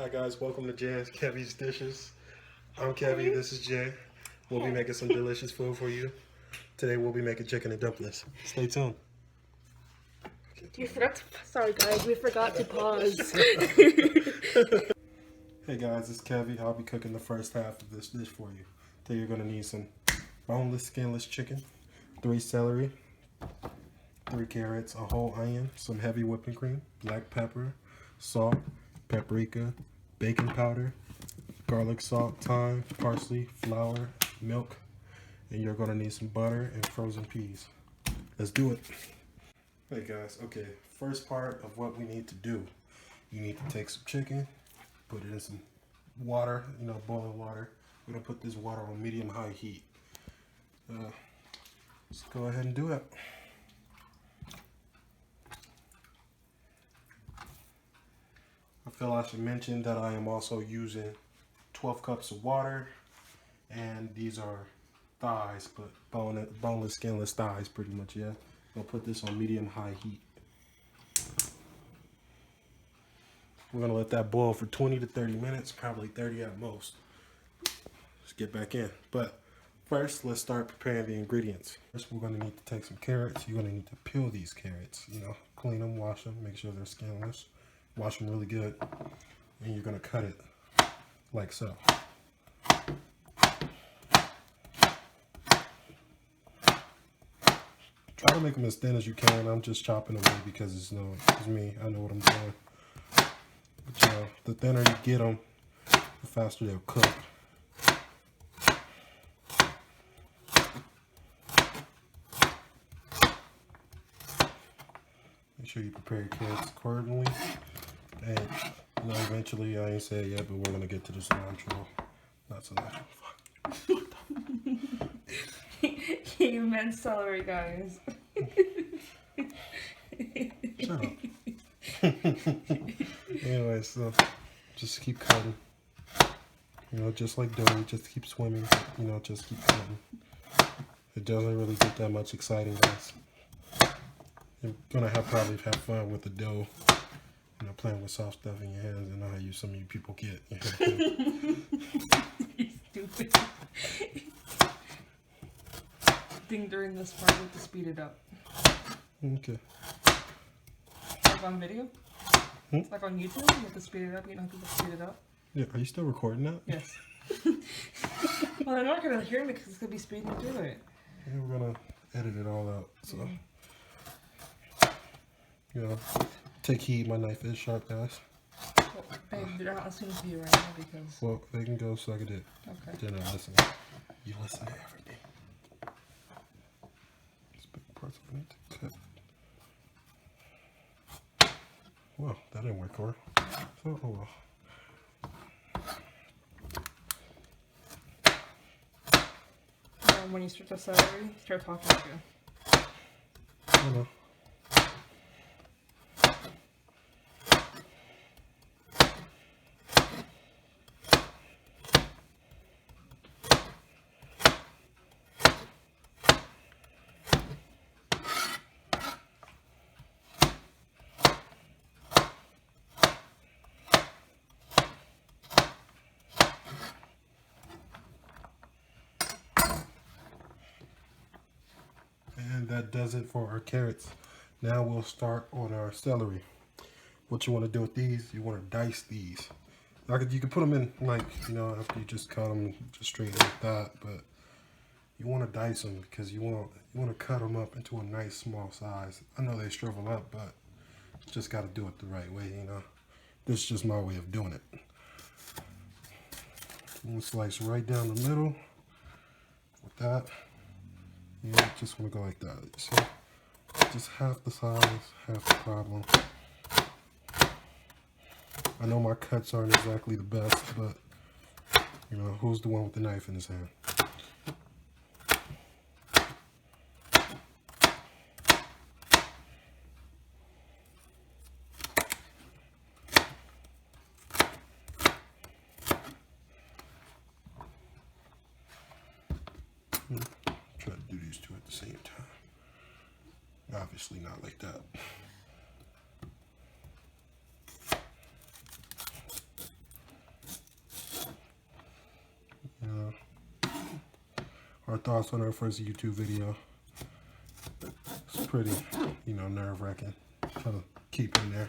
Hi guys, welcome to Jay and Kevy's Dishes. I'm Kevy, this is Jay. We'll be making some delicious food for you. Today we'll be making chicken and dumplings. Stay tuned. Sorry guys, we forgot to pause. Hey guys, it's Kevy. I'll be cooking the first half of this dish for you. Today you're going to need some boneless, skinless chicken, 3 celery, 3 carrots, a whole onion, some heavy whipping cream, black pepper, salt, paprika, baking powder, garlic salt, thyme, parsley, flour, milk, and you're going to need some butter and frozen peas. Let's do it. Hey guys, okay, first part of what we need to do, you need to take some chicken, put it in some water, boiling water. We're going to put this water on medium-high heat. Let's go ahead and do it. I feel I should mention that I am also using 12 cups of water, and these are thighs, but boneless, skinless thighs pretty much, yeah. I'll put this on medium-high heat. We're gonna let that boil for 20 to 30 minutes, probably 30 at most. Let's get back in. But first, let's start preparing the ingredients. First, we're gonna need to take some carrots. You're gonna need to peel these carrots, clean them, wash them, make sure they're skinless. Wash them really good. And you're gonna cut it like so. Try to make them as thin as you can. I'm just chopping away because it's me. I know what I'm doing. But the thinner you get them, the faster they'll cook. Make sure you prepare your carrots accordingly. And eventually, I ain't said it yet, but we're gonna get to the cilantro. Not cilantro. You meant celery, guys. Shut up. Anyway, so just keep cutting. Just like dough, just keep swimming. Just keep cutting. It doesn't really get that much exciting, guys. You're gonna probably have fun with the dough. Playing with soft stuff in your hands. I know how some of you people get. You're stupid. I think during this part we have to speed it up. Okay. Like on video? Like on YouTube, you have to speed it up. You know how people speed it up? Yeah, are you still recording that? Yes. Well, they're not going to hear me because it's going to be speeding through it. Yeah, we're going to edit it all out. So, take heed. My knife is sharp, guys. Well, babe, they're not listening to you right now because... Well, they can go suck a dick. Okay. They're not listening. You listen to everything. These big parts I need to cut. Well, that didn't work, Cora. So, oh well. When you start the celery, start talking to you. I know. And that does it for our carrots. Now we'll start on our celery. What you want to do with these, you want to dice these. You can put them in after you just cut them just straight like that, but you want to dice them because you want to cut them up into a nice small size. I know they shrivel up, but you just got to do it the right way, This is just my way of doing it. I'm going to slice right down the middle with that. You just want to go like that. So, just half the size, half the problem. I know my cuts aren't exactly the best, but, who's the one with the knife in his hand? Try to do these two at the same time. Obviously not like that. our thoughts on our first YouTube video. It's pretty, you know, nerve-wracking. Trying to keep in there.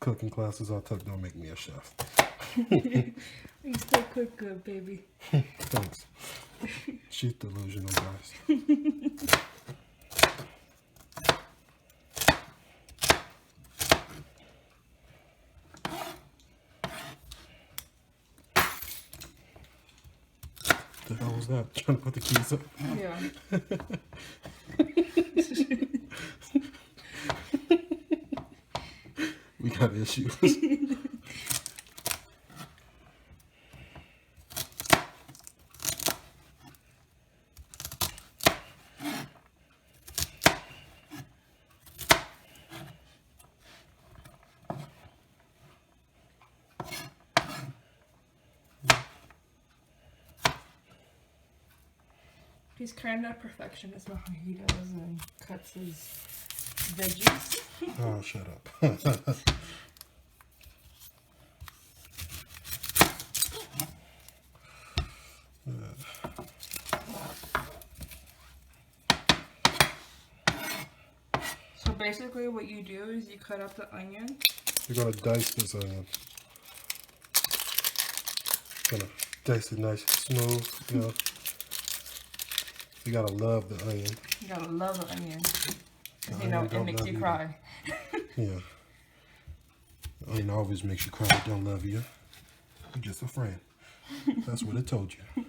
Cooking classes I took don't make me a chef. You still cook good, baby. Thanks. She's delusional, guys. The hell was that? Trying to put the keys up? Yeah. We got issues. He's kind of perfectionist about how he does and cuts his veggies. Oh, shut up. So basically what you do is you cut up the onion. You're gonna dice this onion. Gonna dice it nice and smooth, you know. You gotta love the onion. You gotta love the onion. Because you Onion know, it don't makes love you you. cry. Yeah. The onion always makes you cry. It don't love you. You're just a friend. That's what it told you.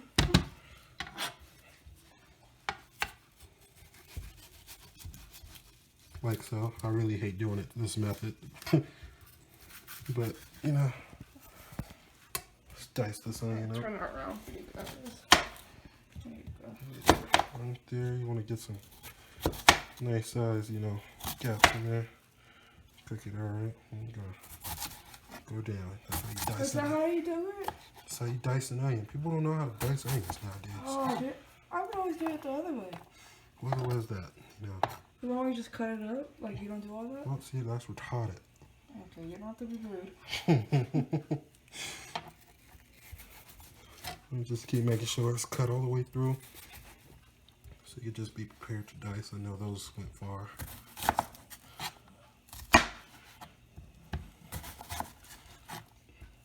Like so. I really hate doing it this method. But, you know, let's dice this onion up. Turn it around for you guys. There you go. Right there. You want to get some nice size, you know, gaps in there. Cook it alright. Go down. That's how you dice Is that it. how you do it? That's how you dice an onion. People don't know how to dice onions nowadays. Oh, I would always do it the other way. What was that? You know. You always just cut it up? Like you don't do all that? Well, see, that's retarded. Okay, you don't have to be rude. Just keep making sure it's cut all the way through. So you just be prepared to dice. I know those went far.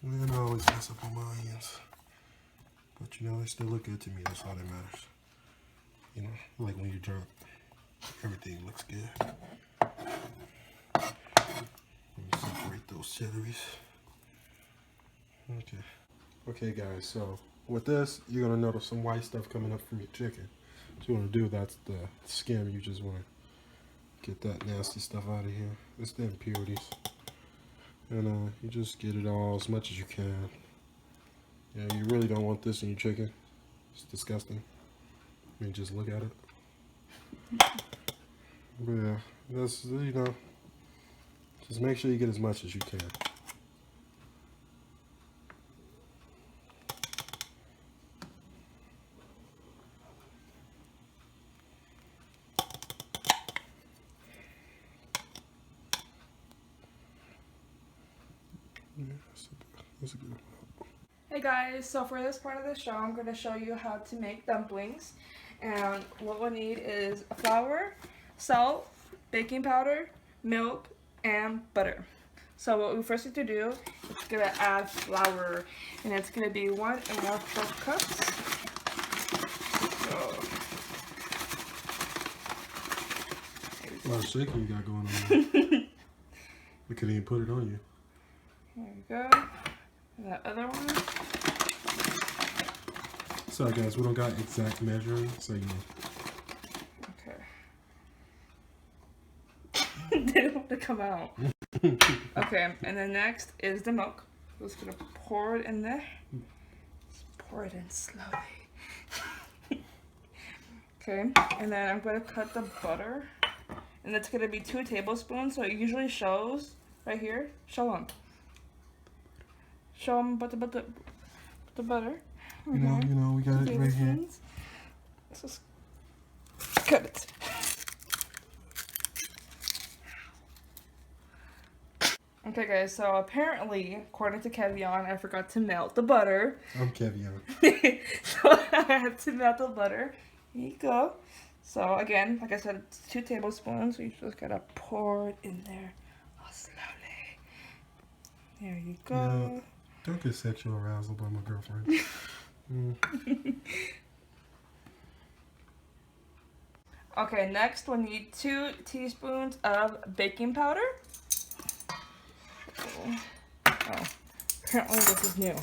Man, I always mess up on my onions. But you know, they still look good to me. That's all that matters. You know, like when you're drunk, everything looks good. Let me separate those celeries. Okay. Okay, guys, so with this, you're going to notice some white stuff coming up from your chicken. What you want to do, that's the skin. You just want to get that nasty stuff out of here. It's the impurities. And you just get it all as much as you can. Yeah, you really don't want this in your chicken. It's disgusting. I mean, just look at it. But yeah, that's, you know, just make sure you get as much as you can. Yeah, that's a good one. Hey guys, so for this part of the show, I'm going to show you how to make dumplings. And what we'll need is flour, salt, baking powder, milk, and butter. So what we first need to do is going to add flour. And it's going to be 1.5 cups. So, A lot of shaking you got going on there. We couldn't even put it on you. there you go. And that other one. Sorry guys, we don't got exact measuring, so you know. Okay. They don't want to come out. Okay, and then next is the milk. I'm just gonna pour it in there. Just pour it in slowly. Okay, and then I'm gonna cut the butter. And that's gonna be 2 tablespoons, so it usually shows right here. Show them. Show them about the butter. You know, we got it right here. Let's just cut it. Okay, guys, so apparently, according to Kevion, I forgot to melt the butter. I'm Kevion. So I had to melt the butter. Here you go. So again, like I said, it's 2 tablespoons. So you just gotta pour it in there slowly. There you go. You know, don't get sexual arousal by my girlfriend. Okay, next we need 2 teaspoons of baking powder. Oh, apparently this is new.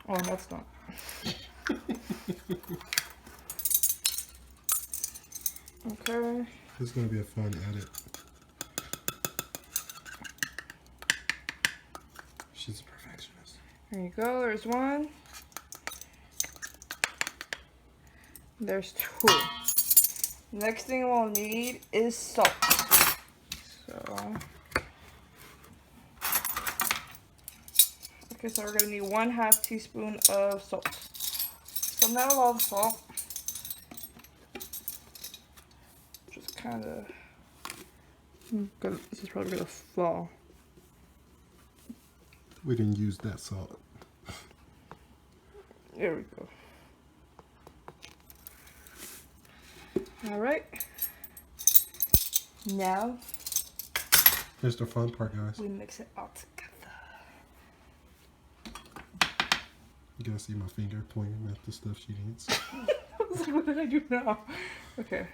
Oh, that's not. Okay. This is gonna be a fun edit. She's a perfectionist. There you go. There's 1. There's 2. Next thing we'll need is salt. So, okay, so we're gonna need 1/2 teaspoon of salt. So not a lot of salt. Just kind of. This is probably gonna fall. We didn't use that salt. There we go. All right. Now Here's the fun part, guys. we mix it all together. You gotta see my finger pointing at the stuff she needs. I was like, what did I do now? Okay.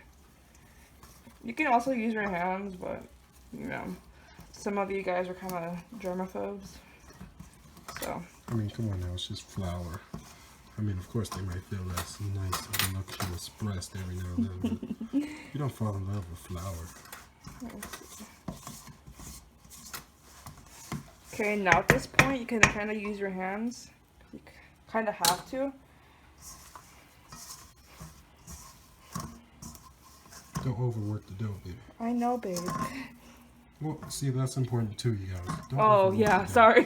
You can also use your hands, but you know, some of you guys are kind of germaphobes. So. I mean, come on now, it's just flour. I mean, of course they might feel that's nice to look expressed every now and then, but you don't fall in love with flour. Okay, now at this point you can kind of use your hands. You kind of have to. Don't overwork the dough, baby. I know, babe. Well, see, that's important too, you guys. Don't Oh, overwork yeah, the dough. sorry.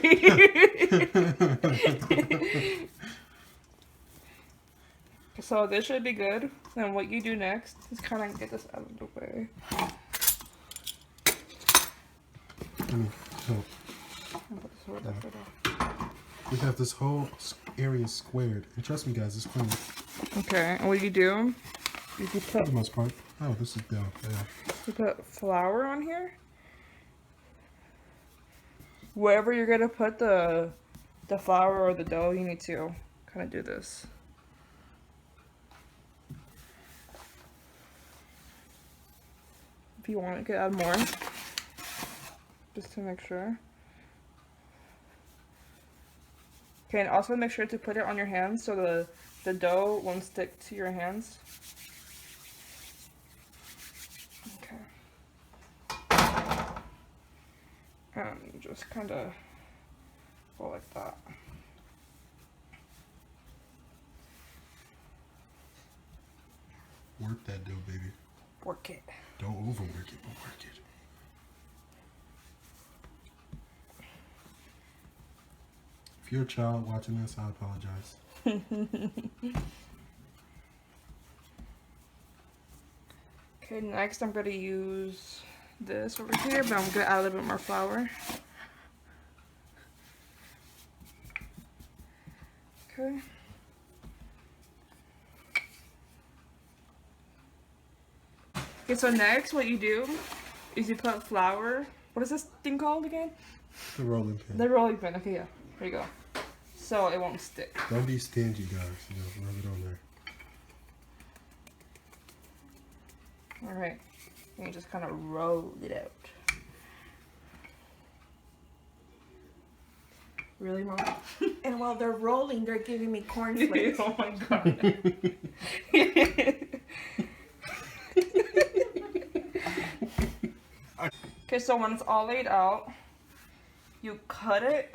So this should be good. Then what you do next is kind of get this out of the way. Let me help. We have this whole area squared. And trust me, guys, it's clean. Okay, and what you do is you For put, the most part. Oh, this is dough. Yeah. you put flour on here. Wherever you're gonna put the flour or the dough, you need to kind of do this. If you want, you could add more, just to make sure. Okay, and also make sure to put it on your hands so the dough won't stick to your hands. Okay. And just kind of go like that. Work that dough, baby. Work it. Don't overwork it, but work it. If you're a child watching this, I apologize. Okay, next I'm going to use this over here, but I'm going to add a little bit more flour. Okay. Okay, so next what you do is you put flour. What is this thing called again? The rolling pin. The rolling pin. Okay, yeah. There you go. So it won't stick. Don't be stingy, guys. You know, rub it on there. Alright. And you just kind of roll it out. Really, Mom? And while they're rolling, they're giving me cornflakes. Oh my god. Okay, so when it's all laid out, you cut it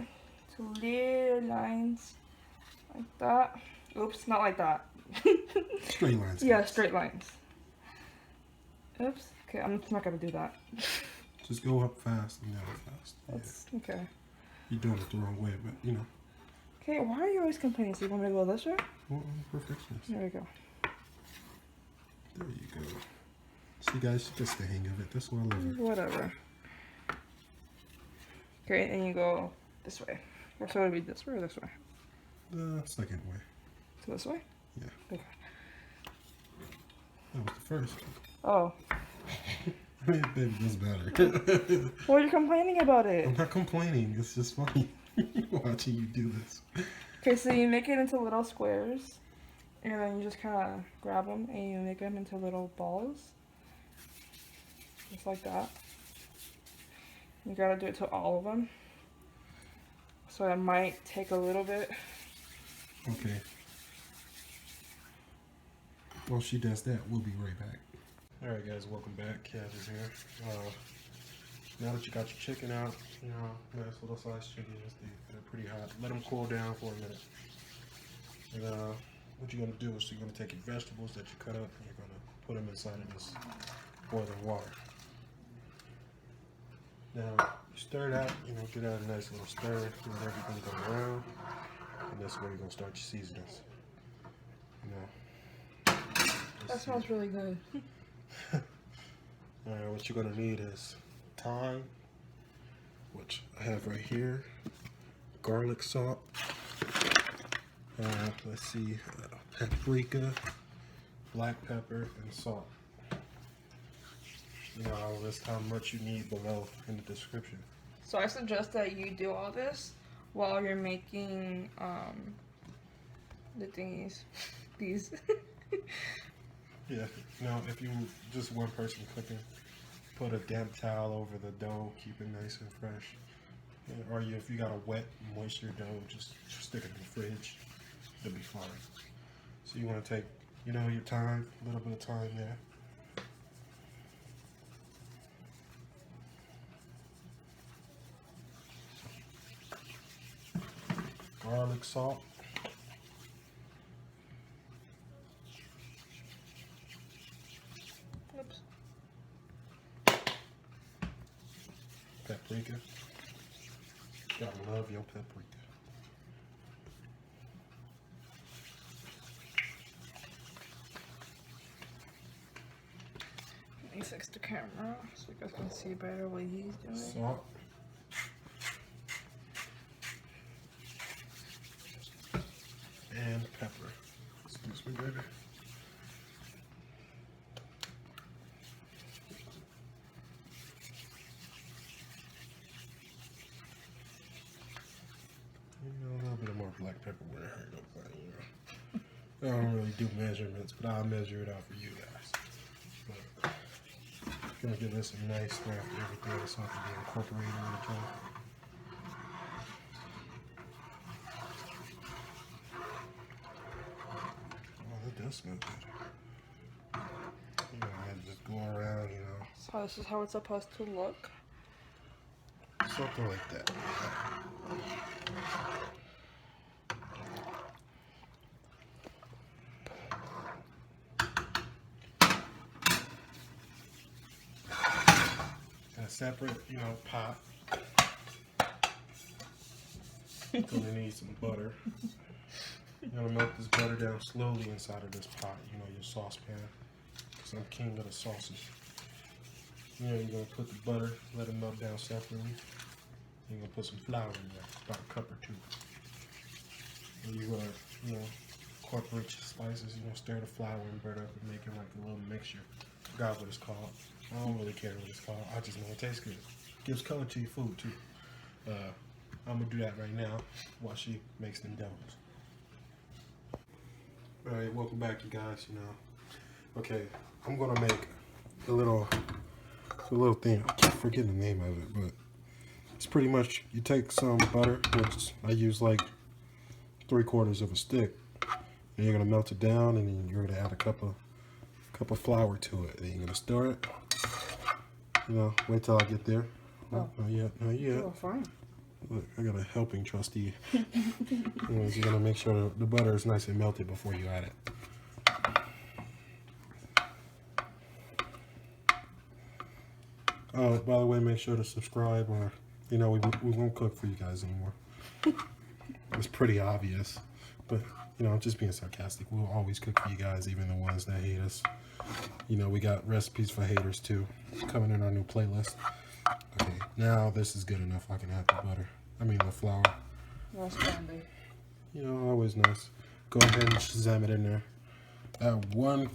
to little lines like that. Oops, not like that. Straight lines. Yeah, straight lines. Oops. Okay, I'm just not gonna do that. Just go up fast and down fast. That's okay. You're doing it the wrong way, but you know. Okay, why are you always complaining? So you want me to go this way? Well, I'm a perfectionist. There we go. There you go. See, guys, she gets the hang of it. That's why I love her. Whatever. Okay, and you go this way. Or so it'd be this way or this way? Second way. So this way? Yeah. Okay. That was the first. Oh. I mean, baby, it doesn't matter. Well, you're complaining about it. I'm not complaining. It's just funny watching you do this. Okay, so you make it into little squares, and then you just kind of grab them and you make them into little balls. Just like that. You gotta do it to all of them. So it might take a little bit. Okay. While she does that, we'll be right back. Alright guys, welcome back. Kat is here. Now that you got your chicken out, you know, nice little sliced chickens, they're pretty hot. Let them cool down for a minute. And what you're going to do is you're going to take your vegetables that you cut up and you're going to put them inside of this boiling water. Now, you stir it out, you know, get out a nice little stir, let everything go around, and that's where you're going to start your seasonings. You know. That smells really good. Alright, what you're going to need is thyme, which I have right here, garlic salt, let's see, paprika, black pepper, and salt. You know, I'll list how much you need below in the description. So I suggest that you do all this while you're making the thingies. These. Yeah, now if you just one person cooking, put a damp towel over the dough, keep it nice and fresh. Yeah, or if you got a wet, moisture dough, just stick it in the fridge. It'll be fine. So you want to take, you know, your time, a little bit of time there. Garlic salt. Oops. Paprika. Gotta love your paprika. Let me fix the camera so you guys can see better what he's doing. Salt. And pepper. Excuse me, baby. A little bit more black pepper where it hurt, but you know, I don't really do measurements, but I'll measure it out for you guys. But gonna give this a nice stir after everything so it can be incorporated in each other. Oh, that does smell good. You know, I just go around, you know, So this is how it's supposed to look. something like that. In a separate, you know, pot. Gonna need some butter. You're gonna melt this butter down slowly inside of this pot, you know, your saucepan. Because I'm king of the sauces. You know, you're gonna put the butter, let it melt down separately. You're gonna put some flour in there, about a cup or two. And you're gonna, you know, incorporate your spices, you know, stir the flour and butter up and make it like a little mixture. Forgot what it's called. I don't really care what it's called. I just know it tastes good. Gives color to your food too. I'm gonna do that right now while she makes them doughs. Alright, welcome back you guys, you know. Okay, I'm gonna make a little thing. I keep forgetting the name of it, but it's pretty much you take some butter, which I use like 3/4 of a stick, and you're gonna melt it down, and then you're gonna add a cup of flour to it. And you're gonna stir it. You know, wait till I get there. Oh. Not yet, not yet. Oh, fine. Look, I got a helping trustee. Anyways, you're gonna make sure the butter is nice and melted before you add it. Oh, by the way, make sure to subscribe, or you know, we won't cook for you guys anymore. It's pretty obvious, but you know, I'm just being sarcastic. We'll always cook for you guys, even the ones that hate us. You know, we got recipes for haters too coming in our new playlist. Okay, now this is good enough. I can add the butter. I mean the flour. That's candy. You know, always nice. Go ahead and shazam it in there. Add 1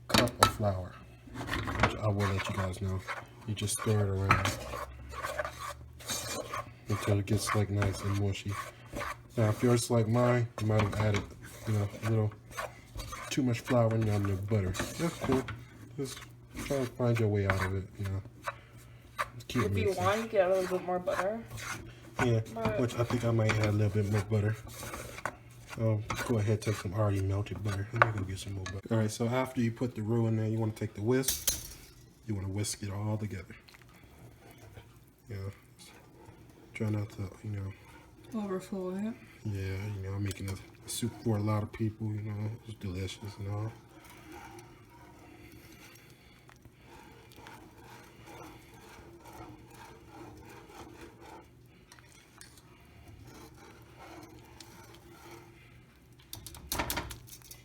cup of flour. Which I will let you guys know. You just stir it around until it gets like nice and mushy. Now, if yours is like mine, you might have added, you know, a little too much flour in your butter. That's cool. Just try to find your way out of it, you know. Keep If you want, you can add a little bit more butter. Yeah, But which I think I might add a little bit more butter. Go ahead, take some already melted butter. Let me go get some more butter. All right, so after you put the roux in there, you want to take the whisk. You want to whisk it all together. You know, try not to, you know. Overflow it. Yeah, you know, I'm making a soup for a lot of people, you know. It's delicious and all.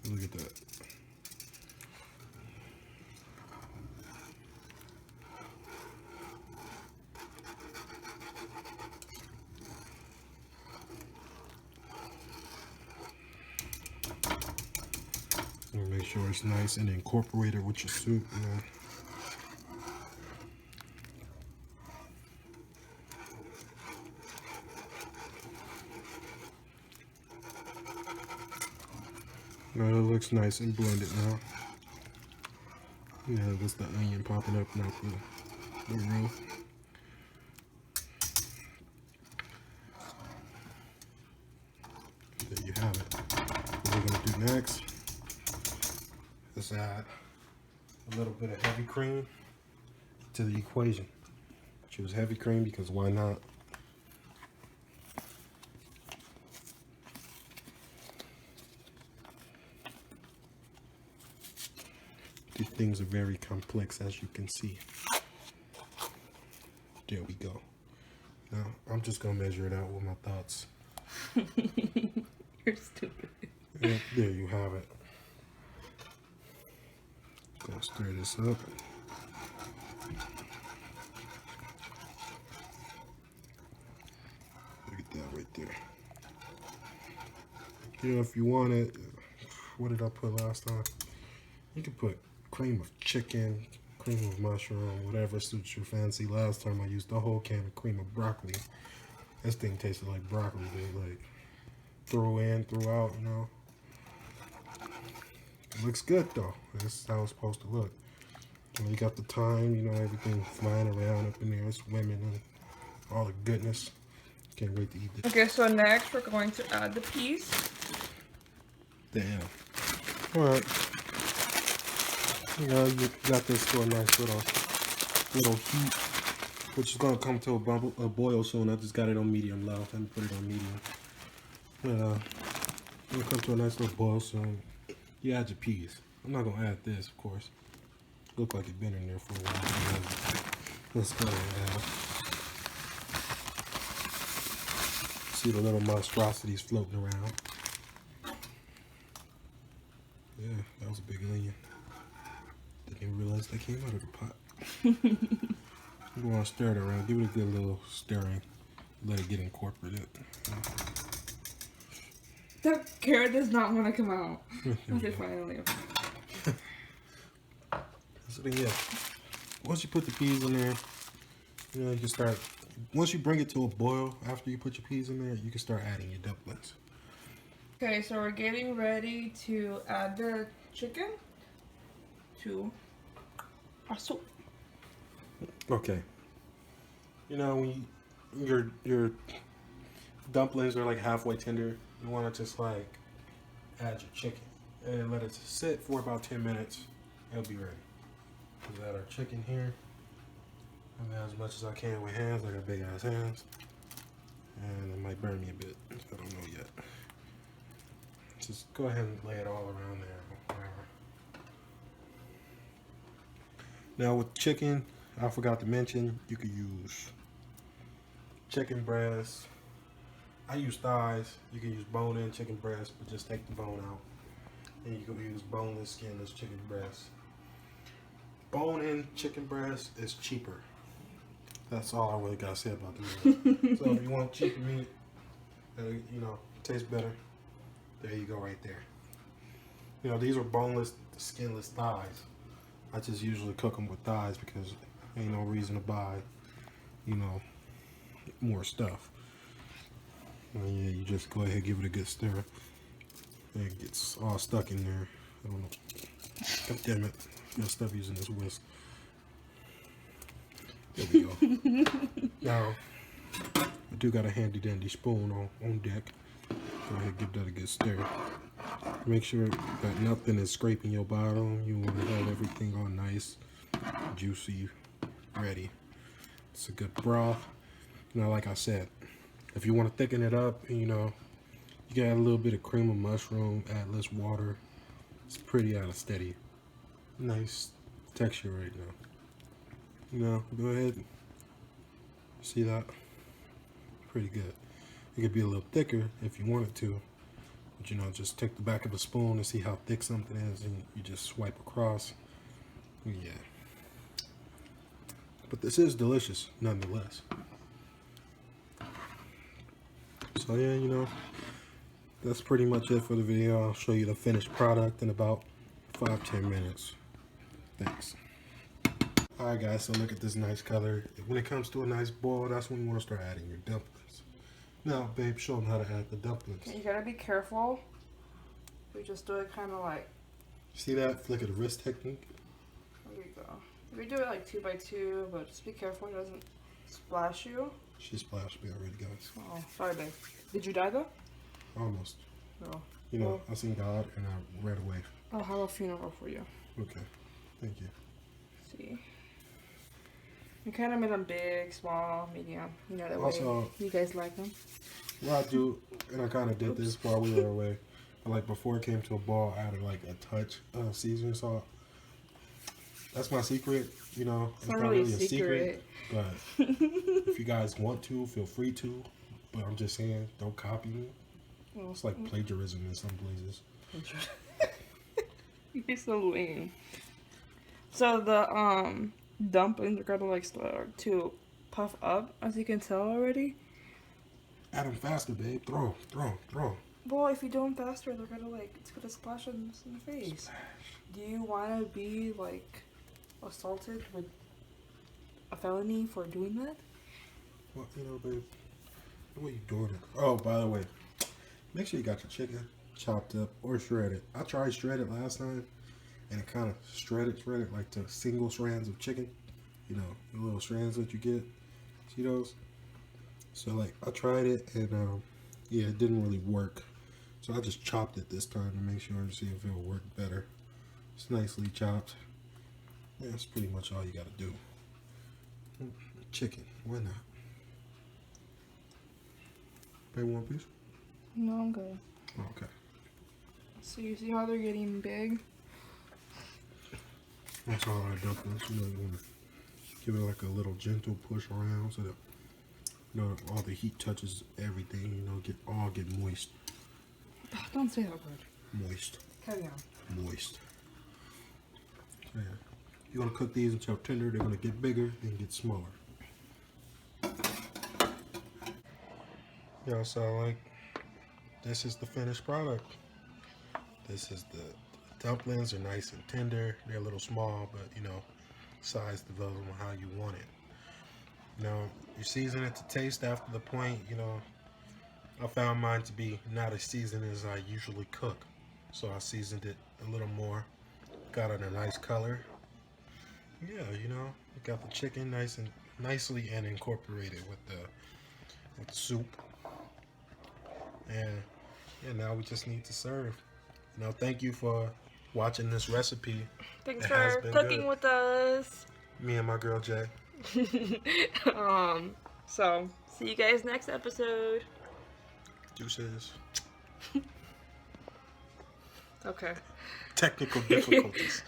Look at that. And make sure it's nice and incorporated with your soup, you know. Now it looks nice and blended now. Yeah, that's the onion popping up, not the roux. There you have it. What we're gonna do next is add a little bit of heavy cream to the equation. Choose heavy cream because why not? These things are very complex, as you can see. There we go. Now, I'm just gonna measure it out with my thoughts. You're stupid. And there you have it. Gonna stir this up. Look at that right there. You know, if you want it, what did I put last time? You could put cream of chicken, cream of mushroom, whatever suits your fancy. Last time I used the whole can of cream of broccoli. This thing tasted like broccoli, dude. Like, throw in, throw out, you know. It looks good though. This is how it's supposed to look. You got the thyme, you know, everything flying around up in there, swimming and all the goodness. Can't wait to eat this. Okay, so next we're going to add the peas. Damn. Alright. You know, you got this to a nice little heat, which is gonna come to a boil soon. I just got it on medium low. Let me put it on medium. It'll come to a nice little boil soon. You add your peas. I'm not gonna add this, of course. Look like it's been in there for a while. Let's go ahead and add. See the little monstrosities floating around. Yeah, that was a big onion. Didn't even realize they came out of the pot. I'm going to stir it around. Give it a good little stirring. Let it get incorporated. The carrot does not want to come out. Okay, finally. So then, yeah, once you put the peas in there, you know, you can start, once you bring it to a boil, after you put your peas in there, you can start adding your dumplings. Okay, so we're getting ready to add the chicken to our soup. Okay. You know, when your dumplings are like halfway tender, you want to just like add your chicken and let it sit for about 10 minutes. It'll be ready. We add our chicken here. I mean, as much as I can with hands. I got big ass hands, and it might burn me a bit. I don't know yet. Just go ahead and lay it all around there. Whatever. Now with chicken, I forgot to mention, you could use chicken breast. I use thighs. You can use bone-in chicken breast, but just take the bone out. And you can use boneless, skinless chicken breast. Bone-in chicken breast is cheaper. That's all I really gotta say about these. So if you want cheap meat, you know, tastes better, there you go right there. You know, these are boneless, skinless thighs. I just usually cook them with thighs because ain't no reason to buy, you know, more stuff. And yeah, you just go ahead and give it a good stir. And it gets all stuck in there. I don't know. God damn it. I'll stop using this whisk. There we go. Now, I do got a handy dandy spoon on deck. Go ahead and give that a good stir. Make sure that nothing is scraping your bottom. You want to have everything all nice, juicy, ready. It's a good broth. You know, like I said, if you want to thicken it up, you know, you can add a little bit of cream of mushroom, add less water. It's pretty out of steady. Nice texture right now. You know, go ahead. See that? Pretty good. It could be a little thicker if you wanted to. But you know, just take the back of a spoon and see how thick something is and you just swipe across. Yeah. But this is delicious, nonetheless. So yeah, you know, that's pretty much it for the video. I'll show you the finished product in about 5-10 minutes. Thanks. Alright guys, so look at this nice color. When it comes to a nice boil, that's when you want to start adding your dumplings. Now, babe, show them how to add the dumplings. You gotta be careful. We just do it kind of like... See that? Flick of the wrist technique? There you go. We do it like 2 by 2, but just be careful it doesn't splash you. She splashed me already, guys. Oh, sorry, babe. Did you die though? Almost. No. You know, I seen God and I read away. I'll have a funeral for you. Okay. Thank you. See? We kind of made them big, small, medium. You know that Also, way you guys like them. What I do, and I kind of did this while we were away, but like before it came to a ball, I added like a touch of seasoning salt. That's my secret, you know. It's not really a secret. But if you guys want to, feel free to. But I'm just saying, don't copy me. Well, it's like plagiarism in some places. You're so lame. So the dumplings are gonna like start to puff up, as you can tell already. Add them faster, babe. Throw. Well, if you do them faster, they're gonna like, it's gonna splash in the face. Splash. Do you want to be like assaulted with a felony for doing that? Well, you know, babe, the way you doing it. Oh, by the way, make sure you got your chicken chopped up or shredded. I tried shredded last time, and it kind of shredded like to single strands of chicken. You know, the little strands that you get. See those? So like, I tried it, and yeah, it didn't really work. So I just chopped it this time to make sure and see if it'll work better. It's nicely chopped. Yeah, that's pretty much all you gotta do. Chicken, why not? Pay one piece? No, I'm good. Okay. So you see how they're getting big? That's all our dumplings. You know, you want to give it like a little gentle push around so that, you know, all the heat touches everything. You know, get moist. Oh, don't say that word. Moist. Carry on. Moist. So, yeah. You're gonna cook these until tender. They're gonna get bigger and get smaller. Yeah, so like, this is the finished product. This is the dumplings are nice and tender. They're a little small, but you know, size develops on how you want it. You know, you season it to taste after the point. You know, I found mine to be not as seasoned as I usually cook, so I seasoned it a little more. Got it a nice color. Yeah, you know, got the chicken nicely and incorporated with the soup. And yeah, now we just need to serve. You know, thank you for watching this recipe. Thanks for cooking with us. Me and my girl Jay. So see you guys next episode. Deuces. Okay. Technical difficulties.